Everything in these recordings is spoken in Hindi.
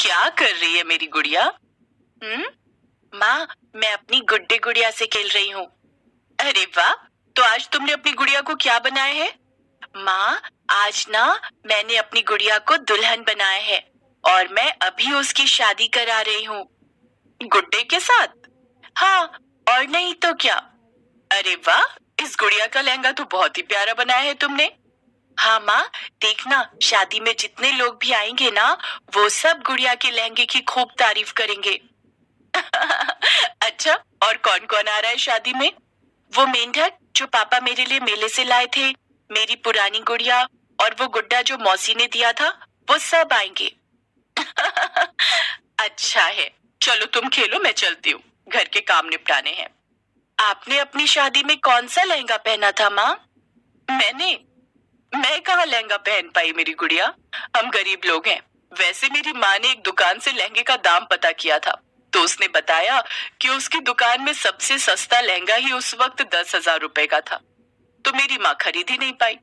क्या कर रही है मेरी गुड़िया? हम्म। माँ, मैं अपनी गुड्डे गुड़िया से खेल रही हूँ। अरे वाह! तो आज तुमने अपनी गुड़िया को क्या बनाया है? माँ, आज ना मैंने अपनी गुड़िया को दुल्हन बनाया है और मैं अभी उसकी शादी करा रही हूँ। गुड्डे के साथ? हाँ, और नहीं तो क्या। अरे वाह! इस गुड़िया का लहंगा तो बहुत ही प्यारा बनाया है तुमने। हाँ माँ, देखना शादी में जितने लोग भी आएंगे ना, वो सब गुड़िया के लहंगे की खूब तारीफ करेंगे। अच्छा, और कौन कौन आ रहा है शादी में? वो मेंढक जो पापा मेरे लिए मेले से लाए थे, मेरी पुरानी गुड़िया और वो गुड्डा जो मौसी ने दिया था, वो सब आएंगे। अच्छा है, चलो तुम खेलो, मैं चलती हूँ, घर के काम निपटाने हैं। आपने अपनी शादी में कौन सा लहंगा पहना था माँ? मैंने मैं कहाँ लहंगा पहन पाई मेरी गुड़िया, हम गरीब लोग हैं। वैसे मेरी माँ ने एक दुकान से लहंगे का दाम पता किया था, तो उसने बताया कि उसकी दुकान में सबसे सस्ता लहंगा ही उस वक्त 10,000 रुपए का था, तो मेरी माँ खरीद ही नहीं पाई।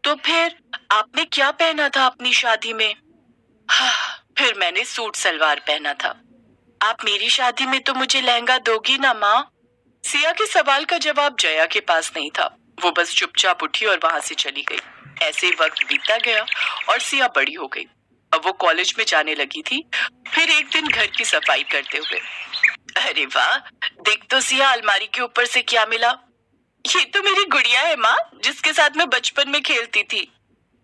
तो फिर आपने क्या पहना था अपनी शादी में? फिर मैंने सूट सलवार पहना था। आप मेरी शादी में तो मुझे लहंगा दोगी ना माँ? सिया के सवाल का जवाब जया के पास नहीं था। वो बस चुपचाप उठी और वहां से चली गई। ऐसे ही वक्त बीतता गया और सिया बड़ी हो गई। अब वो कॉलेज में जाने लगी थी। फिर एक दिन घर की सफाई करते हुए, अरे वाह! देख तो सिया, अलमारी के ऊपर से क्या मिला? ये तो मेरी गुड़िया है माँ, जिसके साथ मैं बचपन में खेलती थी।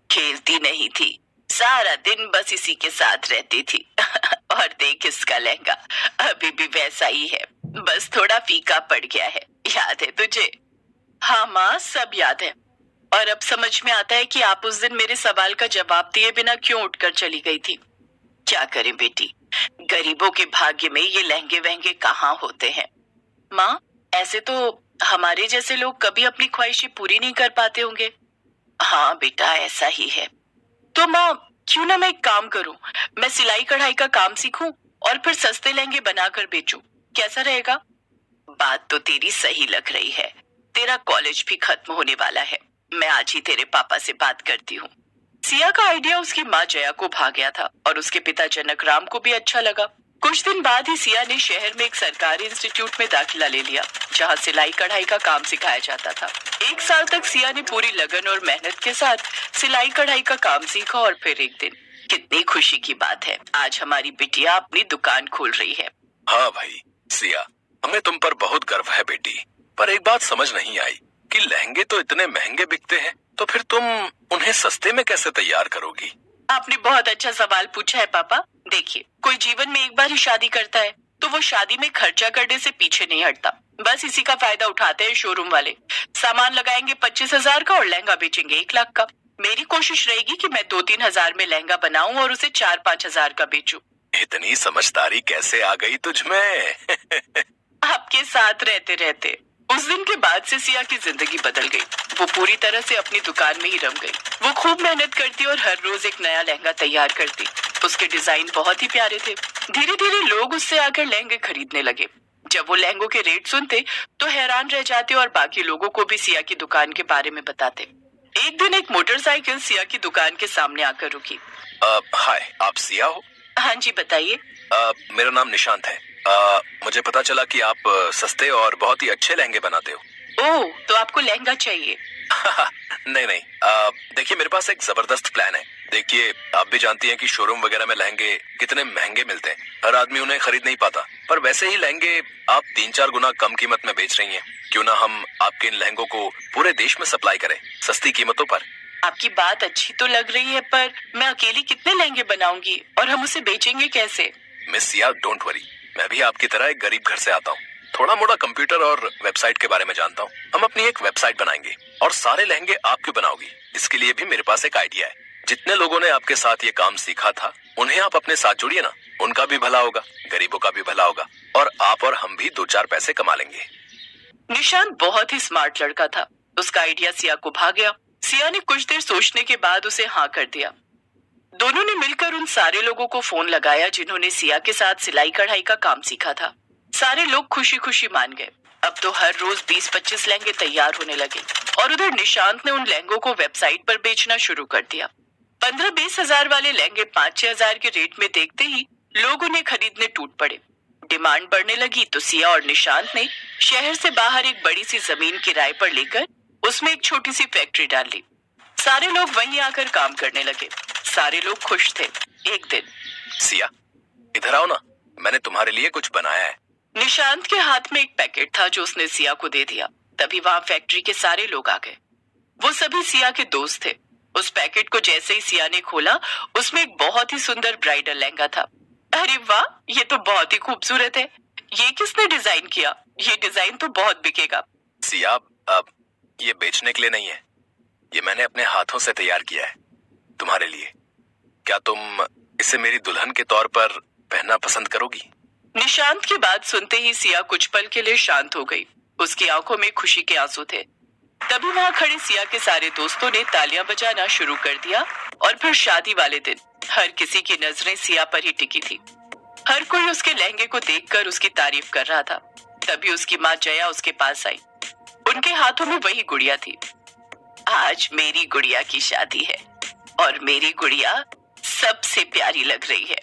खेलती नहीं थी, सारा दिन बस इसी के साथ रहती थी। और देख इसका लहंगा, अभी भी वैसा ही है, बस थोड़ा फीका पड़ गया है। याद है तुझे? हाँ माँ, सब याद है। और अब समझ में आता है कि आप उस दिन मेरे सवाल का जवाब दिए बिना क्यों उठकर चली गई थी। क्या करें बेटी, गरीबों के भाग्य में ये लहंगे वहंगे कहाँ होते हैं। माँ, ऐसे तो हमारे जैसे लोग कभी अपनी ख्वाहिशें पूरी नहीं कर पाते होंगे। हाँ बेटा, ऐसा ही है। तो माँ, क्यों ना मैं एक काम करूं, मैं सिलाई कढ़ाई का काम सीखूं और फिर सस्ते लहंगे बनाकर बेचूं। कैसा रहेगा? बात तो तेरी सही लग रही है। तेरा कॉलेज भी खत्म होने वाला है। मैं आज ही तेरे पापा से बात करती हूँ। सिया का आइडिया उसकी माँ जया को भा गया था और उसके पिता जनक राम को भी अच्छा लगा। कुछ दिन बाद ही सिया ने शहर में एक सरकारी इंस्टीट्यूट में दाखिला ले लिया, जहाँ सिलाई कढ़ाई का काम सिखाया जाता था। 1 साल तक सिया ने पूरी लगन और मेहनत के साथ सिलाई कढ़ाई का काम सीखा और फिर एक दिन, कितनी खुशी की बात है, आज हमारी बिटिया अपनी दुकान खोल रही है। हाँ भाई सिया, हमें तुम पर बहुत गर्व है बेटी। पर एक बात समझ नहीं आई कि लहंगे तो इतने महंगे बिकते हैं, तो फिर तुम उन्हें सस्ते में कैसे तैयार करोगी? आपने बहुत अच्छा सवाल पूछा है पापा। देखिए, कोई जीवन में एक बार ही शादी करता है, तो वो शादी में खर्चा करने से पीछे नहीं हटता। बस इसी का फायदा उठाते हैं शोरूम वाले। सामान लगाएंगे 25,000 का और लहंगा बेचेंगे 1 लाख का। मेरी कोशिश रहेगी कि मैं 2-3 हजार में लहंगा बनाऊं और उसे 4-5 हजार का बेचूं। इतनी समझदारी कैसे आ गई तुझ में? आपके साथ रहते रहते। उस दिन के बाद से सिया की जिंदगी बदल गई। वो पूरी तरह से अपनी दुकान में ही रम गई। वो खूब मेहनत करती और हर रोज एक नया लहंगा तैयार करती। उसके डिजाइन बहुत ही प्यारे थे। धीरे धीरे लोग उससे आकर लहंगे खरीदने लगे। जब वो लहंगों के रेट सुनते तो हैरान रह जाते और बाकी लोगों को भी सिया की दुकान के बारे में बताते। एक दिन एक मोटरसाइकिल सिया की दुकान के सामने आकर रुकी। हाय, आप सिया हो? हाँ जी, बताइए। मेरा नाम निशांत है। मुझे पता चला कि आप सस्ते और बहुत ही अच्छे लहंगे बनाते हो। ओह, तो आपको लहंगा चाहिए? नहीं नहीं, देखिए मेरे पास एक जबरदस्त प्लान है। देखिए, आप भी जानती हैं कि शोरूम वगैरह में लहंगे कितने महंगे मिलते हैं, हर आदमी उन्हें खरीद नहीं पाता। पर वैसे ही लहंगे आप 3-4 गुना कम कीमत में बेच रही हैं। क्यों ना हम आपके इन लहंगों को पूरे देश में सप्लाई करें, सस्ती कीमतों पर। आपकी बात अच्छी तो लग रही है, पर मैं अकेली कितने लहंगे बनाऊंगी और हम उसे बेचेंगे कैसे? मिस सिया, डोंट वरी, मैं भी आपकी तरह एक गरीब घर से आता हूँ। थोड़ा मोड़ा कंप्यूटर और वेबसाइट के बारे में जानता हूँ। हम अपनी एक वेबसाइट बनाएंगे और सारे लहंगे आप क्यों बनाओगी, इसके लिए भी मेरे पास एक आइडिया है। जितने लोगों ने आपके साथ ये काम सीखा था, उन्हें आप अपने साथ जोड़िए ना। उनका भी भला होगा, गरीबों का भी भला होगा, और आप और हम भी 2-4 पैसे कमा लेंगे। निशांत बहुत ही स्मार्ट लड़का था। उसका आइडिया सिया को भा गया। सिया ने कुछ देर सोचने के बाद उसे हाँ कर दिया। दोनों ने मिलकर उन सारे लोगों को फोन लगाया जिन्होंने सिया के साथ सिलाई कढ़ाई का काम सीखा था। सारे लोग खुशी खुशी मान गए। अब तो हर रोज 20-25 लहंगे तैयार होने लगे और उधर निशांत ने उन लहंगों को वेबसाइट पर बेचना शुरू कर दिया। 15-20 हजार वाले लहंगे 5-6 हजार के रेट में देखते ही लोग उन्हें खरीदने टूट पड़े। डिमांड बढ़ने लगी तो सिया और निशांत ने शहर से बाहर एक बड़ी सी जमीन किराए पर लेकर उसमें एक छोटी सी फैक्ट्री डाल ली। सारे लोग वहीं आकर काम करने लगे। सारे लोग खुश थे। एक दिन, सिया, इधर आओ ना, मैंने तुम्हारे लिए कुछ बनाया है। निशांत के हाथ में एक पैकेट था जो उसने सिया को दे दिया। तभी वहां फैक्ट्री के सारे लोग आ गए। वो सभी सिया के दोस्त थे। उस पैकेट को जैसे ही सिया ने खोला, उसमें एक बहुत ही सुंदर ब्राइडल लहंगा था। अरे वाह, ये तो बहुत ही खूबसूरत है। ये किसने डिजाइन किया? ये डिजाइन तो बहुत बिकेगा। सिया, अब ये बेचने के लिए नहीं है, ये मैंने अपने हाथों से तैयार किया है तुम्हारे लिए। क्या तुम इसे मेरी दुल्हन के तौर पर पहनना पसंद करोगी? निशांत की बात सुनते ही सिया कुछ पल के लिए शांत हो गई। उसकी आंखों में खुशी के आंसू थे। तभी वहां खड़े सिया के सारे दोस्तों ने तालियां बजाना शुरू कर दिया और फिर शादी वाले दिन हर किसी की नजरें सिया पर ही टिकी थी। हर कोई उसके लहंगे को देखकर उसकी तारीफ कर रहा था। तभी उसकी माँ जया उसके पास आई। उनके हाथों में वही गुड़िया थी। आज मेरी गुड़िया की शादी है और मेरी गुड़िया सबसे प्यारी लग रही है।